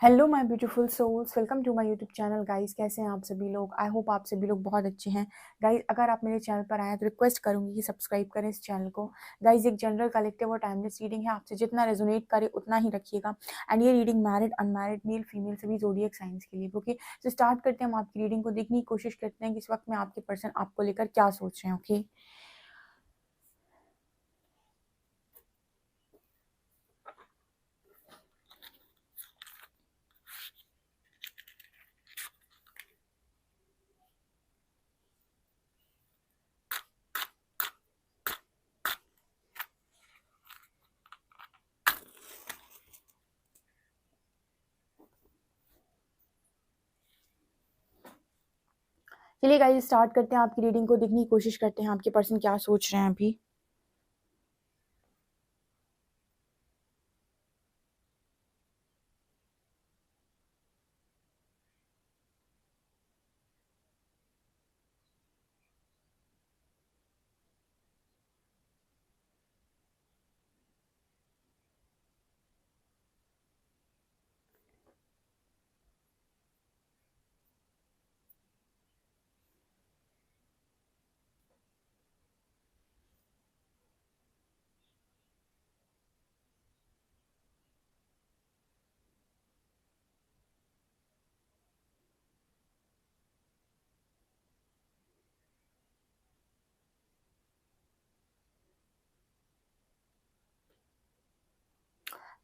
Hello my beautiful souls, welcome to my YouTube channel. Guys, कैसे हैं आप सभी लोग? आई होप आप सभी लोग बहुत अच्छे हैं। गाइस, अगर आप मेरे चैनल पर आए हैं तो रिक्वेस्ट करूंगी कि सब्सक्राइब करें इस चैनल को। गाइस, एक जनरल कलेक्टिव और टाइमलेस रीडिंग है, आपसे जितना रेजोनेट करे उतना ही रखिएगा। एंड ये reading married, unmarried, male female सभी ज़ोडिएक साइंस के लिए। ओके, तो स्टार्ट करते हैं। हम आपकी रीडिंग को देखने की कोशिश करते हैं कि इस वक्त में आपके पर्सन आपको लेकर क्या सोच रहे हैं। ओके, चलिए गाइस स्टार्ट करते हैं। आपकी रीडिंग को देखने की कोशिश करते हैं आपके पर्सन क्या सोच रहे हैं अभी।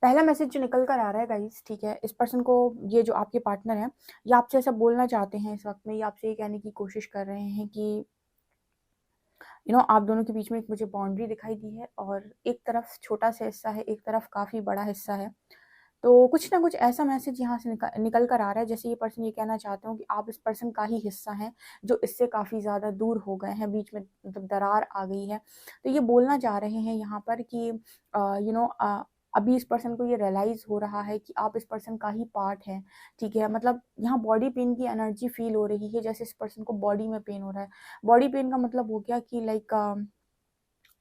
पहला मैसेज जो निकल कर आ रहा है गाइस, ठीक है, इस पर्सन को, ये जो आपके पार्टनर है, ये आपसे ऐसा बोलना चाहते हैं इस वक्त में। ये आपसे ये कहने की कोशिश कर रहे हैं कि आप दोनों के बीच में एक मुझे बाउंड्री दिखाई दी है, और एक तरफ छोटा सा हिस्सा है, एक तरफ काफ़ी बड़ा हिस्सा है। तो कुछ ना कुछ ऐसा मैसेज यहाँ से निकल कर आ रहा है, जैसे ये पर्सन ये कहना चाहते हो कि आप इस पर्सन का ही हिस्सा हैं जो इससे काफ़ी ज़्यादा दूर हो गए हैं, बीच में मतलब दरार आ गई है। तो ये बोलना चाह रहे हैं यहाँ पर कि यू नो अभी इस पर्सन को ये रियलाइज़ हो रहा है कि आप इस पर्सन का ही पार्ट हैं। ठीक है, मतलब यहाँ बॉडी पेन की एनर्जी फील हो रही है, जैसे इस पर्सन को बॉडी में पेन हो रहा है। बॉडी पेन का मतलब हो गया कि लाइक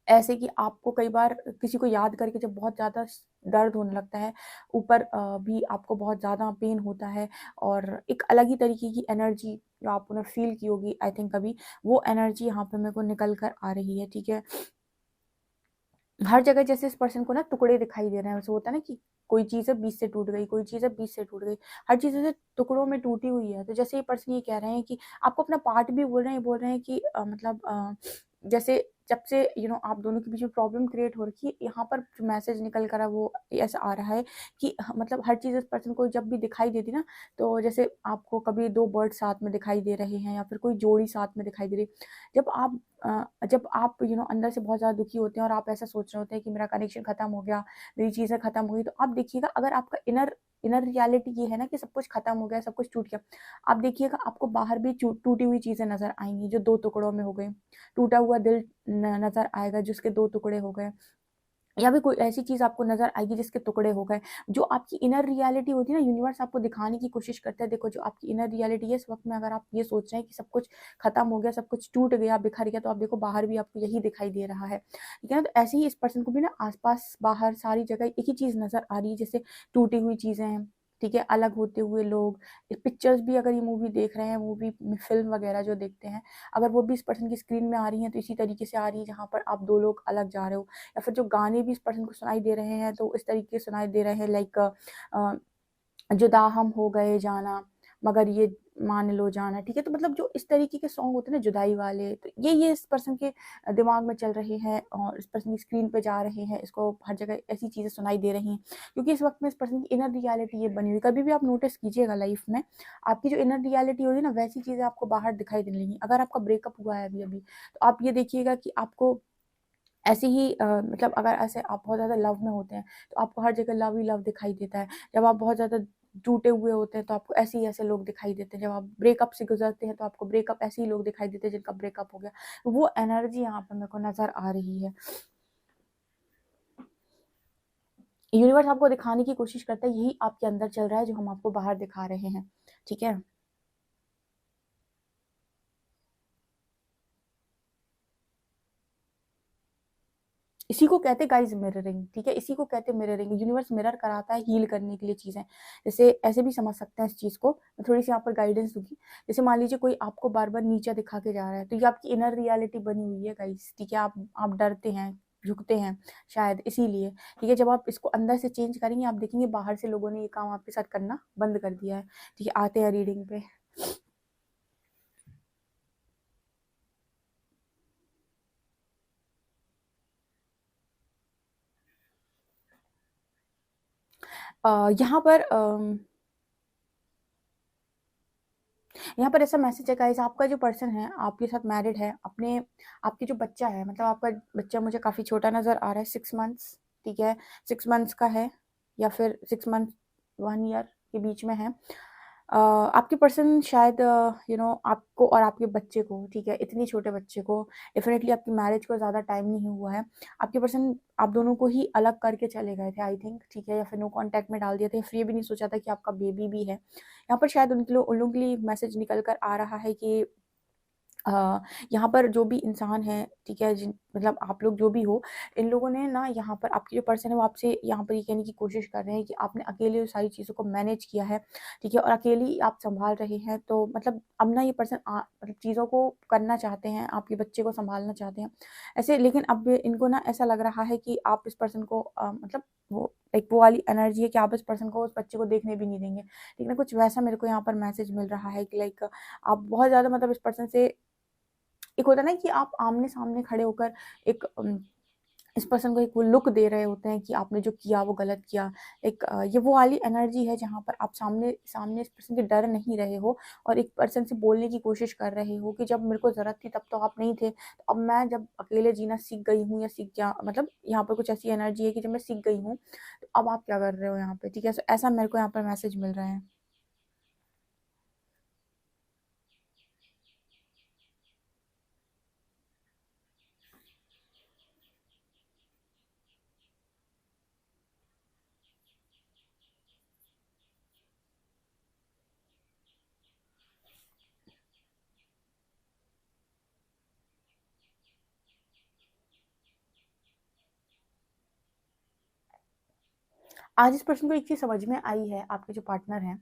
ऐसे कि आपको कई बार किसी को याद करके जब बहुत ज़्यादा दर्द होने लगता है, ऊपर भी आपको बहुत ज़्यादा पेन होता है, और एक अलग ही तरीके की एनर्जी जो आपने फील की होगी आई थिंक कभी, वो एनर्जी यहाँ पे मेरे को निकल कर आ रही है। ठीक है, हर जगह जैसे इस पर्सन को ना टुकड़े दिखाई दे रहे हैं, वैसे होता है ना कि कोई चीज़ है बीच से टूट गई, कोई चीज़ है बीच से टूट गई, हर चीज़ ऐसे टुकड़ों में टूटी हुई है। तो जैसे ये पर्सन ये कह रहे हैं कि आपको अपना पार्ट भी बोल रहे हैं, ये बोल रहे हैं कि मतलब जैसे जब से आप दोनों के बीच में प्रॉब्लम क्रिएट हो रखी है, यहाँ पर जो मैसेज निकल कर वो ऐसा आ रहा है कि मतलब हर चीज़ इस पर्सन को जब भी दिखाई देती ना, तो जैसे आपको कभी दो बर्ड साथ में दिखाई दे रहे हैं या फिर कोई जोड़ी साथ में दिखाई दे रही है, जब आप अंदर से बहुत ज़्यादा दुखी होते हैं और आप ऐसा सोच रहे होते हैं कि मेरा कनेक्शन खत्म हो गया, मेरी चीज़ें खत्म हो गई, तो आप देखिएगा, अगर आपका इनर इनर रियलिटी ये है ना कि सब कुछ खत्म हो गया, सब कुछ टूट गया, आप देखिएगा आपको बाहर भी टूटी हुई चीज़ें नज़र आएँगी जो 2 टुकड़ों में हो गई। टूटा हुआ दिल न नज़र आएगा जिसके 2 टुकड़े हो गए, या फिर कोई ऐसी चीज़ आपको नज़र आएगी जिसके टुकड़े हो गए। जो आपकी इनर रियलिटी होती है ना, यूनिवर्स आपको दिखाने की कोशिश करता है, देखो जो आपकी इनर रियलिटी है इस वक़्त में, अगर आप ये सोच रहे हैं कि सब कुछ खत्म हो गया, सब कुछ टूट गया, बिखर गया, तो आप देखो बाहर भी आपको यही दिखाई दे रहा है। ठीक है ना? तो ऐसे ही इस पर्सन को भी ना आस-पास, बाहर सारी जगह एक ही चीज़ नज़र आ रही है, जैसे टूटी हुई चीज़ें हैं, ठीक है? अलग होते हुए लोग, पिक्चर्स भी, अगर ये मूवी देख रहे हैं, मूवी, फ़िल्म वगैरह जो देखते हैं, अगर वो भी इस पर्सन की स्क्रीन में आ रही हैं, तो इसी तरीके से आ रही है जहाँ पर आप 2 लोग अलग जा रहे हो। या फिर जो गाने भी इस पर्सन को सुनाई दे रहे हैं, तो इस तरीके से सुनाई दे रहे हैं, लाइक जुदा हम हो गए जाना, मगर ये मान लो जाना। ठीक है, तो मतलब जो इस तरीके के सॉन्ग होते हैं ना जुदाई वाले, तो ये इस पर्सन के दिमाग में चल रहे हैं और इस पर्सन की स्क्रीन पे जा रहे हैं, इसको हर जगह ऐसी चीज़ें सुनाई दे रही हैं, क्योंकि इस वक्त में इस पर्सन की इनर रियलिटी ये बनी हुई। कभी भी आप नोटिस कीजिएगा लाइफ में, आपकी जो इनर रियलिटी होती है ना, वैसी चीज़ें आपको बाहर दिखाई देने लगेंगी। अगर आपका ब्रेकअप हुआ है अभी अभी, तो आप ये देखिएगा कि आपको ऐसे ही मतलब अगर ऐसे आप बहुत ज़्यादा लव में होते हैं, तो आपको हर जगह लव ही लव दिखाई देता है। जब आप बहुत ज़्यादा टूटे हुए होते हैं, तो आपको ऐसे ही ऐसे लोग दिखाई देते हैं। जब आप ब्रेकअप से गुज़रते हैं, तो आपको ब्रेकअप ऐसे ही लोग दिखाई देते हैं जिनका ब्रेकअप हो गया। तो वो एनर्जी यहाँ पे मेरे को नज़र आ रही है। यूनिवर्स आपको दिखाने की कोशिश करता है, यही आपके अंदर चल रहा है जो हम आपको बाहर दिखा रहे हैं। ठीक है? इसी को कहते हैं गाइस मिररिंग, ठीक है? इसी को कहते हैं मिररिंग। यूनिवर्स मिरर कराता है हील करने के लिए चीज़ें। जैसे ऐसे भी समझ सकते हैं इस चीज़ को, मैं थोड़ी-सी यहाँ पर गाइडेंस दूँगी। जैसे मान लीजिए कोई आपको बार-बार नीचा दिखा के जा रहा है, तो ये आपकी इनर रियलिटी बनी हुई है गाइस, ठीक है? आप डरते हैं, झुकते हैं शायद इसीलिए, ठीक है? जब आप इसको अंदर से चेंज करेंगे, आप देखेंगे बाहर से लोगों ने ये काम आपके साथ करना बंद कर दिया है, ठीक है? आते हैं रीडिंग पे। यहाँ पर यहाँ पर ऐसा मैसेज है गाइस, आपका जो पर्सन है आपके साथ मैरिड है, अपने आपके जो बच्चा है, मतलब आपका बच्चा मुझे काफ़ी छोटा नज़र आ रहा है, 6 मंथ्स, ठीक है? 6 मंथ्स का है या फिर 6 मंथ 1 ईयर के बीच में है। आपके पर्सन शायद आपको और आपके बच्चे को, ठीक है, इतने छोटे बच्चे को, डेफ़िनेटली आपकी मैरिज को ज़्यादा टाइम नहीं हुआ है। आपके पर्सन आप दोनों को ही अलग करके चले गए थे आई थिंक, ठीक है? या फिर नो कॉन्टैक्ट में डाल दिए थे, फिर ये भी नहीं सोचा था कि आपका बेबी भी है। यहाँ पर शायद उन लोगों के लिए मैसेज निकल कर आ रहा है कि अ, यहाँ पर जो भी इंसान है, ठीक है, जिन मतलब आप लोग जो भी हो, इन लोगों ने ना यहाँ पर आपकी जो पर्सन है वो आपसे यहाँ पर ये कहने की कोशिश कर रहे हैं कि आपने अकेले वो सारी चीज़ों को मैनेज किया है, ठीक है, और अकेले ही आप सँभाल रहे हैं। तो मतलब अब ना ये पर्सन मतलब चीज़ों को करना चाहते हैं, आपके बच्चे को सँभालना चाहते हैं। ऐसे लेकिन अब इनको ना ऐसा लग रहा है कि आप इस पर्सन को मतलब वो एक वो वाली एनर्जी है कि आप इस पर्सन को, उस बच्चे को देखने भी नहीं देंगे। ठीक है ना? कुछ वैसा मेरे को यहाँ पर मैसेज मिल रहा है कि लाइक आप बहुत ज़्यादा मतलब इस पर्सन से एक होता है ना कि आप आमने-सामने खड़े होकर एक इस पर्सन को एक वो लुक दे रहे होते हैं कि आपने जो किया वो गलत किया। एक ये वो वाली एनर्जी है जहाँ पर आप सामने सामने इस पर्सन के डर नहीं रहे हो और एक पर्सन से बोलने की कोशिश कर रहे हो कि जब मेरे को ज़रूरत थी तब तो आप नहीं थे। तो अब मैं जब अकेले जीना सीख गई हूँ या सीख गया मतलब यहाँ पर कुछ ऐसी एनर्जी है कि जब मैं सीख गई हूँ, तो अब आप क्या कर रहे हो यहाँ पे? ठीक है? सो ऐसा मेरे को यहाँ पर मैसेज मिल रहा है। आज इस पर्सन को एक चीज़ समझ में आई है, आपके जो पार्टनर हैं,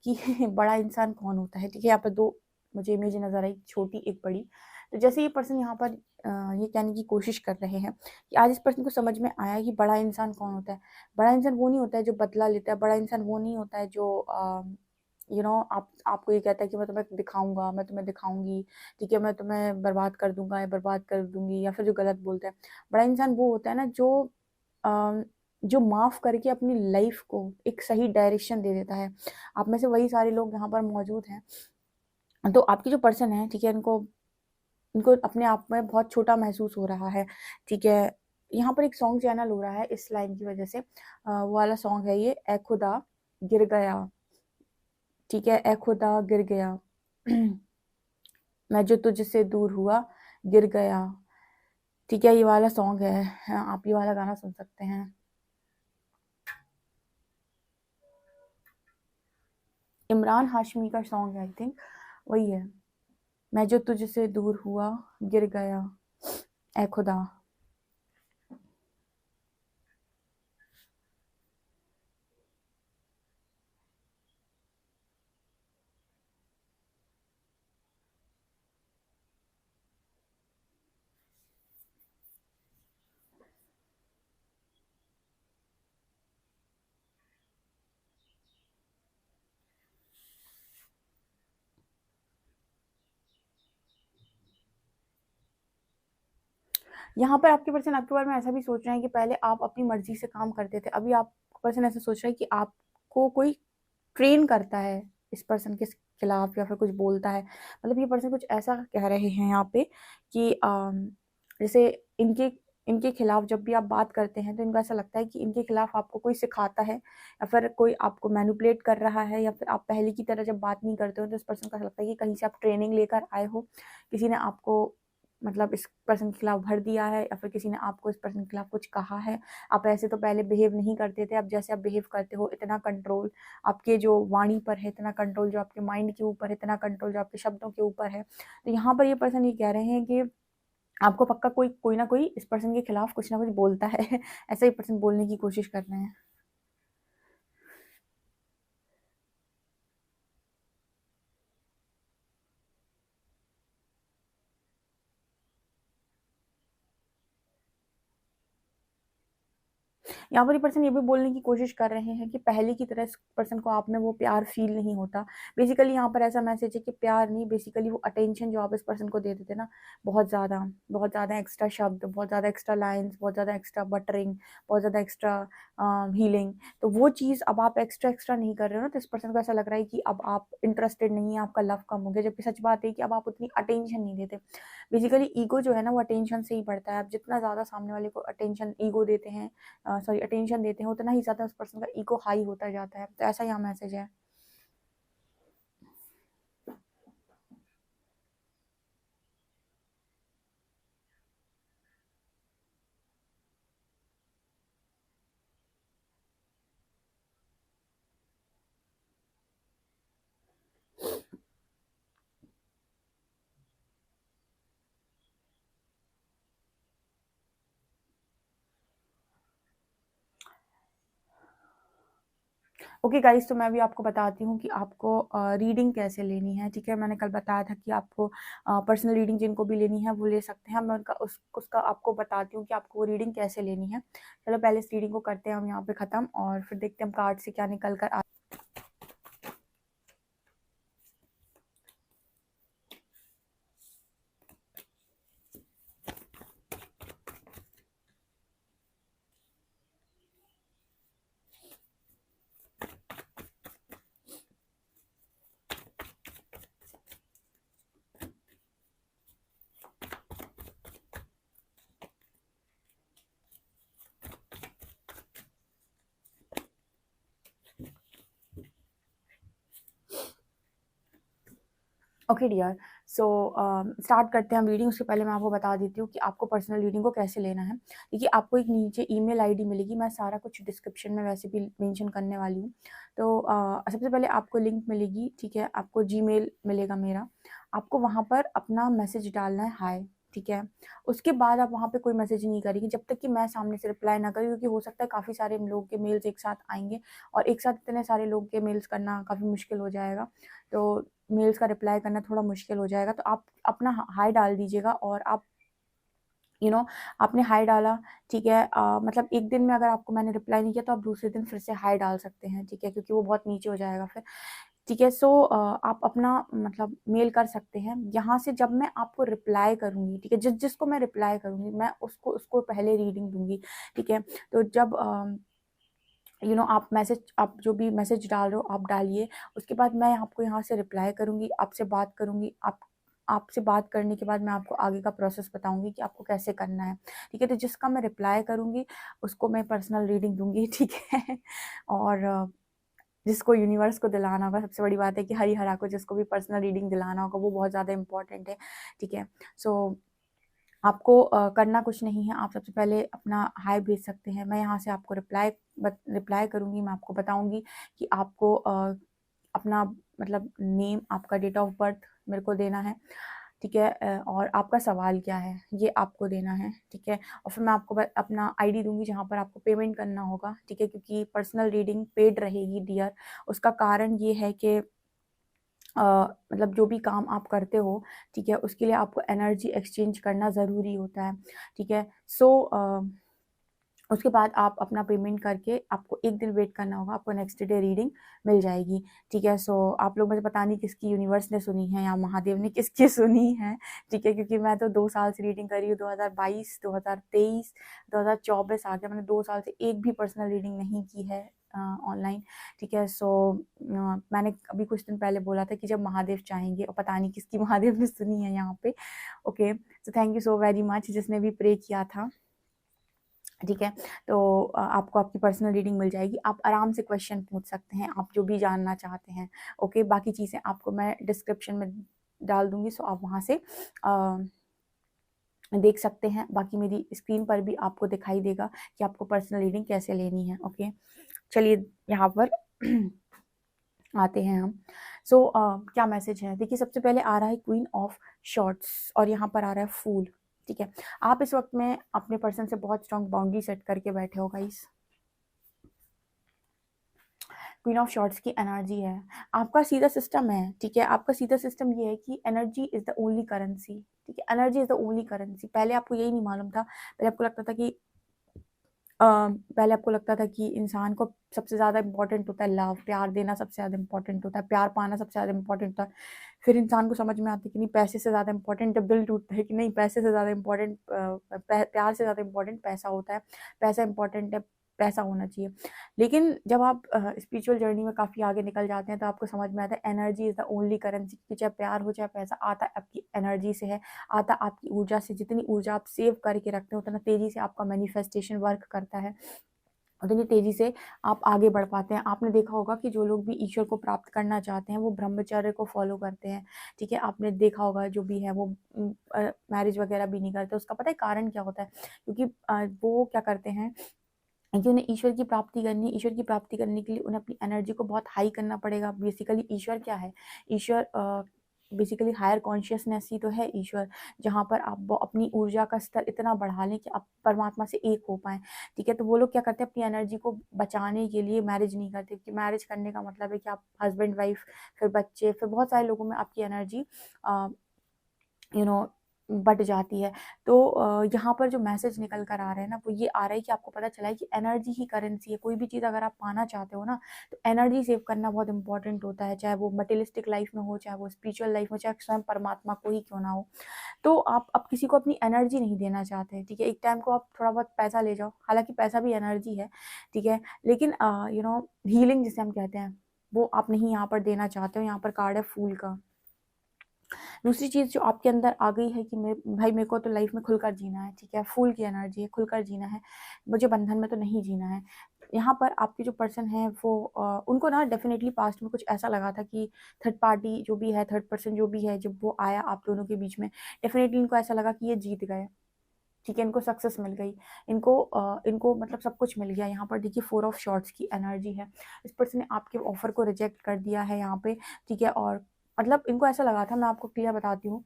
कि बड़ा इंसान कौन होता है, ठीक है? यहाँ पे 2 मुझे इमेज नज़र आई, छोटी, एक बड़ी। तो जैसे ये पर्सन यहाँ पर ये कहने की कोशिश कर रहे हैं कि आज इस पर्सन को समझ में आया कि बड़ा इंसान कौन होता है। बड़ा इंसान वो नहीं होता है जो बदला लेता है, बड़ा इंसान वो नहीं होता है जो आप आपको ये कहता है कि मैं तुम्हें दिखाऊँगा, मैं तुम्हें दिखाऊँगी, ठीक है? मैं तुम्हें बर्बाद कर दूँगा या बर्बाद कर दूँगी या फिर जो गलत बोलता है। बड़ा इंसान वो होता है ना अ, जो माफ़ करके अपनी लाइफ़ को एक सही डायरेक्शन दे देता है। आप में से वही सारे लोग यहाँ पर मौजूद हैं। तो आपके जो पर्सन है, ठीक है, इनको इनको अपने आप में बहुत छोटा महसूस हो रहा है, ठीक है। यहाँ पर एक सॉन्ग चैनल हो रहा है इस लाइन की वज़ह से वो वाला सॉन्ग है ये, ऐ खुदा गिर गया, ठीक है, ऐ खुदा गिर गया। मैं जो तुझसे दूर हुआ, गिर गया, ठीक है, ये वाला सॉन्ग है। हाँ, आप ये वाला गाना सुन सकते हैं। इमरान हाशमी का सॉन्ग है आई थिंक, वही है। मैं जो तुझसे दूर हुआ, गिर गया, ऐ खुदा। यहाँ पर आपके पर्सन आपके बारे में ऐसा भी सोच रहे हैं कि पहले आप अपनी मर्ज़ी से काम करते थे, अभी आपका पर्सन ऐसा सोच रहा है कि आपको कोई ट्रेन करता है इस पर्सन के खिलाफ या फिर कुछ बोलता है। मतलब ये पर्सन कुछ ऐसा कह रहे हैं यहाँ पे कि जैसे इनके इनके खिलाफ जब भी आप बात करते हैं तो इनको ऐसा लगता है कि इनके खिलाफ आपको कोई सिखाता है या फिर कोई आपको मैनिपुलेट कर रहा है या फिर आप पहले की तरह जब बात नहीं करते हो तो इस पर्सन को ऐसा लगता है कि कहीं से आप ट्रेनिंग लेकर आए हो। किसी ने आपको मतलब इस पर्सन के खिलाफ भर दिया है या फिर किसी ने आपको इस पर्सन के खिलाफ कुछ कहा है। आप ऐसे तो पहले बिहेव नहीं करते थे, अब जैसे आप बिहेव करते हो इतना कंट्रोल आपके जो वाणी पर है, इतना कंट्रोल जो आपके माइंड के ऊपर है, इतना कंट्रोल जो आपके शब्दों के ऊपर है। तो यहाँ पर ये पर्सन ये कह रहे हैं कि आपको पक्का कोई ना कोई इस पर्सन के खिलाफ कुछ ना कुछ बोलता है ऐसा ही पर्सन बोलने की कोशिश कर रहे हैं। यहाँ पर ये पर्सन ये भी बोलने की कोशिश कर रहे हैं कि पहले की तरह इस पर्सन को आप में वो प्यार फ़ील नहीं होता। बेसिकली यहाँ पर ऐसा मैसेज है कि प्यार नहीं, बेसिकली वो अटेंशन जो आप इस पर्सन को देते थे ना, बहुत ज़्यादा एक्स्ट्रा शब्द, बहुत ज़्यादा एक्स्ट्रा लाइन्स, बहुत ज़्यादा एक्स्ट्रा बटरिंग, बहुत ज़्यादा एक्स्ट्रा हीलिंग, तो वो चीज़ अब आप एक्स्ट्रा नहीं कर रहे हो ना, तो इस पर्सन को ऐसा लग रहा है कि अब आप इंटरेस्टेड नहीं हैं, आपका लव कम हो गया। जबकि सच बात है कि अब आप उतनी अटेंशन नहीं देते। बेसिकली ईगो जो है ना, वो अटेंशन से ही बढ़ता है। आप जितना ज़्यादा सामने वाले को ईगो देते हैं, सॉरी अटेंशन देते हैं, उतना ही ज़्यादा उस पर्सन का ईगो हाई होता जाता है। तो ऐसा यहाँ मैसेज है। ओके गाइस, तो मैं भी आपको बताती हूँ कि आपको रीडिंग कैसे लेनी है, ठीक है। मैंने कल बताया था कि आपको पर्सनल रीडिंग जिनको भी लेनी है वो ले सकते हैं। मैं उनका उसका आपको बताती हूँ कि आपको वो रीडिंग कैसे लेनी है। चलो पहले इस रीडिंग को करते हैं हम यहाँ पे ख़त्म, और फिर देखते हैं हम कार्ड से क्या निकल कर आ। ओके डियर, सो स्टार्ट करते हैं हम रीडिंग। उससे पहले मैं आपको बता देती हूँ कि आपको पर्सनल रीडिंग को कैसे लेना है। देखिए, आपको एक नीचे ईमेल आईडी मिलेगी, मैं सारा कुछ डिस्क्रिप्शन में वैसे भी मेंशन करने वाली हूँ। तो सबसे पहले आपको लिंक मिलेगी, ठीक है। आपको जीमेल मिलेगा मेरा, आपको वहाँ पर अपना मैसेज डालना है, हाय, ठीक है। उसके बाद आप वहाँ पे कोई मैसेज नहीं करेंगे जब तक कि मैं सामने से रिप्लाई ना करूँ, क्योंकि हो सकता है काफ़ी सारे लोगों के मेल्स एक साथ आएंगे, और एक साथ इतने सारे लोगों के मेल्स करना काफ़ी मुश्किल हो जाएगा। तो मेल्स का रिप्लाई करना थोड़ा मुश्किल हो जाएगा। तो आप अपना हाय डाल दीजिएगा, और आप आपने हाय डाला, ठीक है। मतलब एक दिन में अगर आपको मैंने रिप्लाई नहीं किया तो आप दूसरे दिन फिर से हाय डाल सकते हैं, ठीक है, क्योंकि वो बहुत नीचे हो जाएगा फिर, ठीक है। सो आप अपना मतलब मेल कर सकते हैं यहाँ से। जब मैं आपको रिप्लाई करूँगी, ठीक है, जिसको मैं रिप्लाई करूँगी मैं उसको उसको पहले रीडिंग दूंगी, ठीक है। तो जब आप जो भी मैसेज डाल रहे हो आप डालिए। उसके बाद मैं आपको यहाँ से रिप्लाई करूँगी, आपसे बात करूँगी। आपसे बात करने के बाद मैं आपको आगे का प्रोसेस बताऊँगी कि आपको कैसे करना है, ठीक है। तो जिसका मैं रिप्लाई करूँगी उसको मैं पर्सनल रीडिंग दूँगी, ठीक है। और जिसको यूनिवर्स को दिलाना होगा, सबसे बड़ी बात है कि हरिहरा को जिसको भी पर्सनल रीडिंग दिलाना होगा वो बहुत ज़्यादा इंपॉर्टेंट है, ठीक है। सो आपको करना कुछ नहीं है, आप सबसे पहले अपना हाय भेज सकते हैं। मैं यहाँ से आपको रिप्लाई करूँगी, मैं आपको बताऊँगी कि आपको अपना मतलब नेम, आपका डेट ऑफ बर्थ मेरे को देना है, ठीक है। और आपका सवाल क्या है ये आपको देना है, ठीक है। और फिर मैं आपको अपना आईडी दूँगी जहाँ पर आपको पेमेंट करना होगा, ठीक है, क्योंकि पर्सनल रीडिंग पेड रहेगी डियर। उसका कारण ये है कि मतलब जो भी काम आप करते हो, ठीक है, उसके लिए आपको एनर्जी एक्सचेंज करना ज़रूरी होता है, ठीक है। सो उसके बाद आप अपना पेमेंट करके आपको एक दिन वेट करना होगा, आपको नेक्स्ट डे रीडिंग मिल जाएगी, ठीक है। सो आप लोग मुझे पता नहीं किसकी यूनिवर्स ने सुनी है या महादेव ने किसकी सुनी है, ठीक है, क्योंकि मैं तो 2 साल से रीडिंग कर रही हूँ। 2022, 2023, 2024 आ गया, मैंने 2 साल से एक भी पर्सनल रीडिंग नहीं की है ऑनलाइन, ठीक है। सो मैंने अभी कुछ दिन पहले बोला था कि जब महादेव चाहेंगे, और पता नहीं किसकी महादेव ने सुनी है यहाँ पे। Okay, so thank you so very much जिसने भी प्रे किया था, ठीक है। तो आपको आपकी पर्सनल रीडिंग मिल जाएगी। आप आराम से क्वेश्चन पूछ सकते हैं, आप जो भी जानना चाहते हैं, ओके। बाकी चीज़ें आपको मैं डिस्क्रिप्शन में डाल दूँगी, सो आप वहाँ से देख सकते हैं। बाकी मेरी स्क्रीन पर भी आपको दिखाई देगा कि आपको पर्सनल रीडिंग कैसे लेनी है, ओके। चलिए यहाँ पर आते हैं हम। सो क्या मैसेज है, देखिए सबसे पहले आ रहा है क्वीन ऑफ शॉर्ट्स, और यहाँ पर आ रहा है फूल, ठीक है। आप इस वक्त में अपने पर्सन से बहुत स्ट्रॉन्ग बाउंड्री सेट करके बैठे हो गाइस। क्वीन ऑफ शॉर्ट्स की एनर्जी है, आपका सीधा सिस्टम है, ठीक है। आपका सीधा सिस्टम ये है कि energy is the only currency, ठीक है। Energy is the only currency. पहले आपको यही नहीं मालूम था, पहले आपको लगता था कि पहले आपको लगता था कि इंसान को सबसे ज़्यादा इंपॉर्टेंट होता है लव, प्यार देना सबसे ज़्यादा इंपॉर्टेंट होता है, प्यार पाना सबसे ज़्यादा इंपॉर्टेंट होता है। फिर इंसान को समझ में आता है कि नहीं, पैसे से ज़्यादा इंपॉर्टेंट, दिल टूटता है कि नहीं, पैसे से ज़्यादा इंपॉर्टेंट प्यार से ज़्यादा इंपॉर्टेंट पैसा होता है, पैसा इंपॉर्टेंट है, पैसा होना चाहिए। लेकिन जब आप स्पिरिचुअल जर्नी में काफ़ी आगे निकल जाते हैं तो आपको समझ में आता है energy is the only currency, कि चाहे प्यार हो चाहे पैसा, आता आपकी एनर्जी से है, आता आपकी ऊर्जा से। जितनी ऊर्जा आप सेव करके रखते हो उतना तेज़ी से आपका मैनिफेस्टेशन वर्क करता है, उतनी तेज़ी से आप आगे बढ़ पाते हैं। आपने देखा होगा कि जो लोग भी ईश्वर को प्राप्त करना चाहते हैं वो ब्रह्मचर्य को फॉलो करते हैं, ठीक है। आपने देखा होगा जो भी है वो मैरिज वगैरह भी नहीं करते। उसका पता है कारण क्या होता है? क्योंकि वो क्या करते हैं कि उन्हें ईश्वर की प्राप्ति करनी है। ईश्वर की प्राप्ति करने के लिए उन्हें अपनी एनर्जी को बहुत हाई करना पड़ेगा। बेसिकली ईश्वर क्या है? ईश्वर बेसिकली हायर कॉन्शियसनेस ही तो है ईश्वर, जहाँ पर आप अपनी ऊर्जा का स्तर इतना बढ़ा लें कि आप परमात्मा से एक हो पाएँ, ठीक है। तो वो लोग क्या करते हैं, अपनी एनर्जी को बचाने के लिए मैरिज नहीं करते, क्योंकि मैरिज करने का मतलब है कि आप हस्बैंड वाइफ, फिर बच्चे, फिर बहुत सारे लोगों में आपकी एनर्जी यू नो बट जाती है। तो यहाँ पर जो मैसेज निकल कर आ रहा है ना, वो ये आ रहा है कि आपको पता चला है कि एनर्जी ही करेंसी है। कोई भी चीज़ अगर आप पाना चाहते हो ना, तो एनर्जी सेव करना बहुत इंपॉर्टेंट होता है, चाहे वो मटेरियलिस्टिक लाइफ में हो, चाहे वो स्पिरिचुअल लाइफ में, चाहे स्वयं परमात्मा को ही क्यों ना हो। तो आप किसी को अपनी एनर्जी नहीं देना चाहते, ठीक है। एक टाइम को आप थोड़ा बहुत पैसा ले जाओ, हालांकि पैसा भी एनर्जी है, ठीक है, लेकिन हीलिंग जिसे हम कहते हैं वो आप नहीं यहाँ पर देना चाहते हो। यहाँ पर कार्ड है फूल का। दूसरी चीज़ जो आपके अंदर आ गई है कि भाई मेरे को तो लाइफ में खुलकर जीना है, ठीक है। फूल की एनर्जी है, खुलकर जीना है, मुझे बंधन में तो नहीं जीना है। यहाँ पर आपके जो पर्सन है वो उनको ना डेफिनेटली पास्ट में कुछ ऐसा लगा था कि थर्ड पार्टी जो भी है, थर्ड पर्सन जो भी है, जब वो आया आप दोनों के बीच में, डेफिनेटली इनको ऐसा लगा कि ये जीत गए, ठीक है। इनको सक्सेस मिल गई, इनको मतलब सब कुछ मिल गया। यहाँ पर देखिए 4 ऑफ शॉर्ट्स की एनर्जी है। इस पर्सन ने आपके ऑफर को रिजेक्ट कर दिया है यहाँ पे, ठीक है। और मतलब इनको ऐसा लगा था, मैं आपको क्लियर बताती हूँ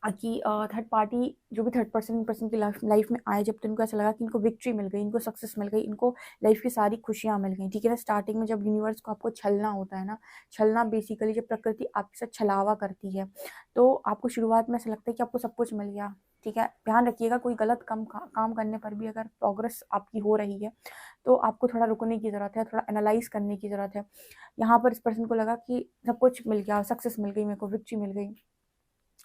कि थर्ड पार्टी जो भी थर्ड पर्सन की लाइफ में आए, जब तो इनको ऐसा लगा कि इनको विक्ट्री मिल गई, इनको सक्सेस मिल गई, इनको लाइफ की सारी खुशियाँ मिल गई, ठीक है ना। स्टार्टिंग में जब यूनिवर्स को आपको छलना होता है ना, छलना बेसिकली जब प्रकृति आपके साथ छलावा करती है, तो आपको शुरुआत में ऐसा लगता है कि आपको सब कुछ मिल गया, ठीक है। ध्यान रखिएगा, कोई गलत काम करने पर भी अगर प्रोग्रेस आपकी हो रही है तो आपको थोड़ा रुकने की ज़रूरत है, थोड़ा एनालाइज करने की ज़रूरत है। यहाँ पर इस पर्सन को लगा कि सब कुछ मिल गया, सक्सेस मिल गई, मेरे को विक्ट्री मिल गई,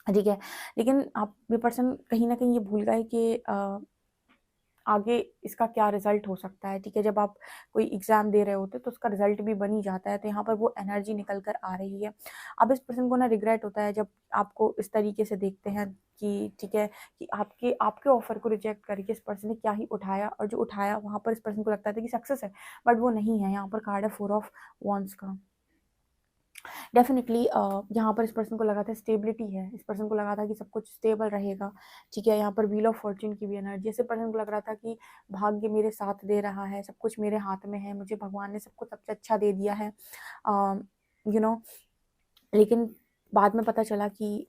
ठीक है। लेकिन आप ये पर्सन कहीं न कहीं ये भूल गए कि आगे इसका क्या रिज़ल्ट हो सकता है, ठीक है। जब आप कोई एग्ज़ाम दे रहे होते हैं तो उसका रिज़ल्ट भी बन ही जाता है, तो यहाँ पर वो एनर्जी निकल कर आ रही है। अब इस पर्सन को ना रिग्रेट होता है जब आपको इस तरीके से देखते हैं कि ठीक है, कि आपके आपके ऑफ़र को रिजेक्ट करके इस पर्सन ने क्या ही उठाया, और जो उठाया वहाँ पर इस पर्सन को लगता था कि सक्सेस है, बट वो नहीं है। यहाँ पर कार्ड है 4 ऑफ वॉन्ड्स का। डेफिनेटली यहाँ पर इस पर्सन को लगा था स्टेबिलिटी है, इस पर्सन को लगा था कि सब कुछ स्टेबल रहेगा, ठीक है। यहाँ पर व्हील ऑफ फॉर्च्यून की भी एनर्जी, ऐसे पर्सन को लग रहा था कि भाग्य मेरे साथ दे रहा है, सब कुछ मेरे हाथ में है, मुझे भगवान ने सब कुछ सबसे अच्छा दे दिया है, यू नो लेकिन बाद में पता चला कि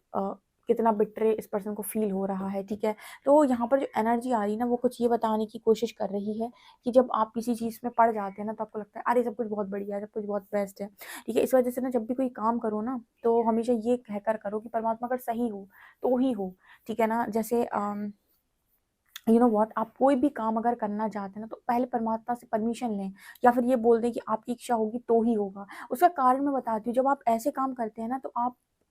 कितना बिट्रे इस पर्सन को फील हो रहा है, ठीक है। तो यहाँ पर जो एनर्जी आ रही है ना, वो कुछ ये बताने की कोशिश कर रही है कि जब आप किसी चीज़ में पड़ जाते हैं ना, तो आपको लगता है अरे सब कुछ बहुत बढ़िया है, सब कुछ बहुत बेस्ट है, ठीक है। इस वजह से ना जब भी कोई काम करो ना, तो हमेशा ये कहकर करो कि परमात्मा अगर सही हो तो ही हो, ठीक है ना। जैसे आप कोई भी काम अगर करना चाहते हैं ना, तो पहले परमात्मा से परमिशन लें, या फिर ये बोल दें कि आपकी इच्छा होगी तो ही होगा। उसका कारण मैं बताती हूँ, जब आप ऐसे काम करते हैं ना, तो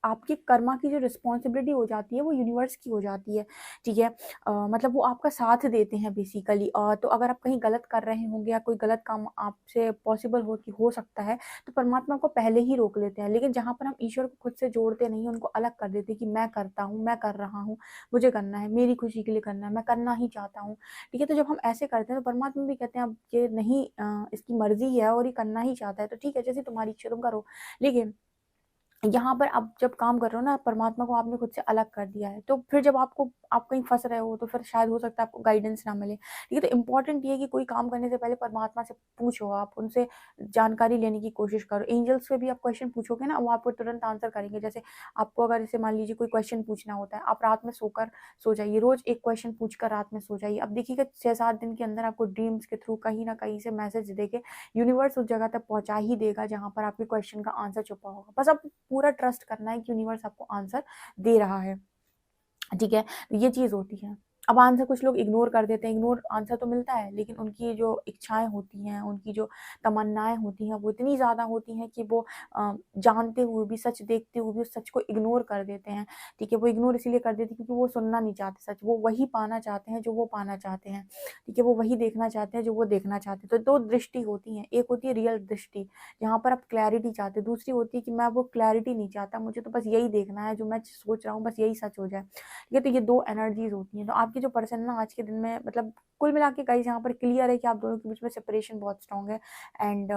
आपके कर्मा की जो रिस्पॉन्सिबिलिटी हो जाती है वो यूनिवर्स की हो जाती है, ठीक है। मतलब वो आपका साथ देते हैं बेसिकली। तो अगर आप कहीं गलत कर रहे होंगे या कोई गलत काम आपसे पॉसिबल हो सकता है, तो परमात्मा को पहले ही रोक लेते हैं। लेकिन जहाँ पर हम ईश्वर को खुद से जोड़ते नहीं, उनको अलग कर देते कि मैं करता हूँ, मैं कर रहा हूँ, मुझे करना है, मेरी खुशी के लिए करना है, मैं करना ही चाहता हूँ, ठीक है। तो जब हम ऐसे करते हैं तो परमात्मा भी कहते हैं अब ये नहीं, इसकी मर्जी है और ये करना ही चाहता है, तो ठीक है, जैसे तुम्हारी इच्छा तुम करो। लेकिन यहाँ पर आप जब काम कर रहे हो ना, परमात्मा को आपने खुद से अलग कर दिया है, तो फिर जब आप कहीं फँस रहे हो, तो फिर शायद हो सकता है आपको गाइडेंस ना मिले। ठीक है? तो इम्पोर्टेंट ये है कि कोई काम करने से पहले परमात्मा से पूछो, आप उनसे जानकारी लेने की कोशिश करो। एंजल्स से भी आप क्वेश्चन पूछोगे ना, वो आपको तुरंत आंसर करेंगे। जैसे आपको अगर जैसे मान लीजिए कोई क्वेश्चन पूछना होता है, आप रात में सो जाइए, रोज़ एक क्वेश्चन पूछ कर रात में सो जाइए। अब देखिएगा 6-7 दिन के अंदर आपको ड्रीम्स के थ्रू कहीं न कहीं से मैसेज देके यूनिवर्स उस जगह तक पहुँचा ही देगा, जहाँ पर आपके क्वेश्चन का आंसर छुपा होगा। बस आपको पूरा ट्रस्ट करना है कि यूनिवर्स आपको आंसर दे रहा है। ठीक है? ये चीज़ होती है। अब आंसर कुछ लोग इग्नोर कर देते हैं, इग्नोर आंसर तो मिलता है, लेकिन उनकी जो इच्छाएँ होती हैं, उनकी जो तमन्नाएँ होती हैं, वो इतनी ज़्यादा होती हैं कि वो जानते हुए भी, सच देखते हुए भी उस सच को इग्नोर कर देते हैं। ठीक है? वो इग्नोर इसीलिए कर देते हैं क्योंकि वो सुनना नहीं चाहते सच, वो वही पाना चाहते हैं जो वो पाना चाहते हैं। ठीक है? वो वही देखना चाहते हैं जो वो देखना चाहते हैं। तो 2 दृष्टि होती हैं, एक होती है रियल दृष्टि, जहाँ पर आप क्लैरिटी चाहते हो, दूसरी होती है कि मैं वो क्लैरिटी नहीं चाहता, मुझे तो बस यही देखना है, जो मैं सोच रहा हूँ बस यही सच हो जाए। ठीक है? तो ये 2 एनर्जीज़ होती हैं। तो आपके जो पर्सन ना आज के दिन में मतलब कुल मिला के गाइज़ यहाँ पर क्लियर है कि आप दोनों के बीच में सेपरेशन बहुत स्ट्रॉन्ग है एंड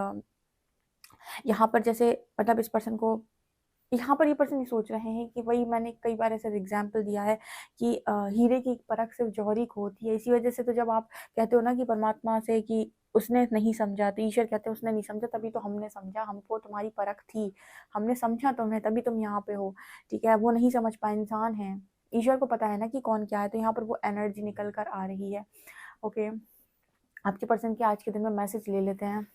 यहाँ पर जैसे मतलब इस पर्सन को यहाँ पर ये पर्सन ये सोच रहे हैं कि वही मैंने कई बार ऐसा एग्जाम्पल दिया है कि हीरे की परख सिर्फ जौहरी को होती है। इसी वजह से तो जब आप कहते हो ना कि परमात्मा से कि उसने नहीं समझा, तो ईश्वर कहते हैं उसने नहीं समझा तभी तो हमने समझा, हमको तुम्हारी परख थी, हमने समझा तुम्हें तभी तुम यहाँ पे हो। ठीक है? वो नहीं समझ पाए, इंसान हैं। ईश्वर को पता है ना कि कौन क्या है, तो यहाँ पर वो एनर्जी निकल कर आ रही है। ओके, आपके पर्सन के आज के दिन में मैसेज ले लेते हैं।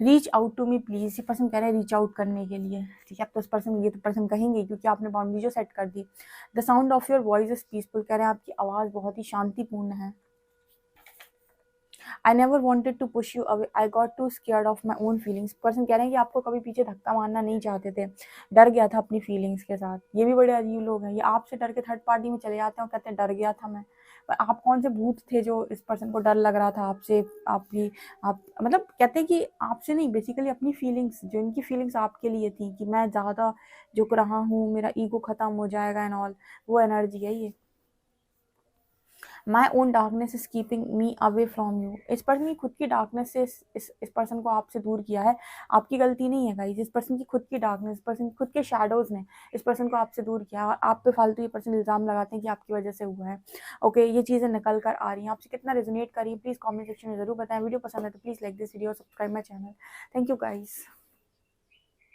Reach out to me please, ये पर्सन कह रहे हैं रीच आउट करने के लिए। ठीक है? अब तो उस पर्सन ये तो पर्सन कहेंगे क्योंकि आपने बाउंड्री जो सेट कर दी। The sound of your voice is peaceful, कह रहे हैं आपकी आवाज़ बहुत ही शांतिपूर्ण है। I never wanted to push you away, I got too scared of my own feelings. Person कह रहे हैं कि आपको कभी पीछे धक्का मारना नहीं चाहते थे, डर गया था अपनी फीलिंग्स के साथ। ये भी बड़े अजीब लोग हैं, ये आपसे डर के थर्ड पार्टी में चले जाते हैं और कहते हैं डर गया था मैं। पर आप कौन से भूत थे जो इस पर्सन को डर लग रहा था आपसे? आपकी आप मतलब कहते हैं कि आपसे नहीं, बेसिकली अपनी फीलिंग्स, जो इनकी फीलिंग्स आपके लिए थी कि मैं ज़्यादा झुक रहा हूँ, मेरा ईगो खत्म हो जाएगा एंड ऑल, वो एनर्जी है ये। My own darkness is keeping me away from you. इस पर्सन की खुद की डार्कनेस से इस पर्सन को आपसे दूर किया है। आपकी गलती नहीं है गाइस, इस पर्सन की खुद की डार्कनेस, पर्सन खुद के शैडोज ने इस पर्सन को आपसे दूर किया है। आप पे फालतू ये पर्सन इल्ज़ाम लगाते हैं कि आपकी वजह से हुआ है। ओके, ये चीज़ें निकल कर आ रही हैं। आपसे कितना रेजोनेट करी प्लीज़ कॉमेंट सेक्शन में ज़रूर बताएं। वीडियो पसंद है तो please like this video, subscribe my channel. Thank you guys.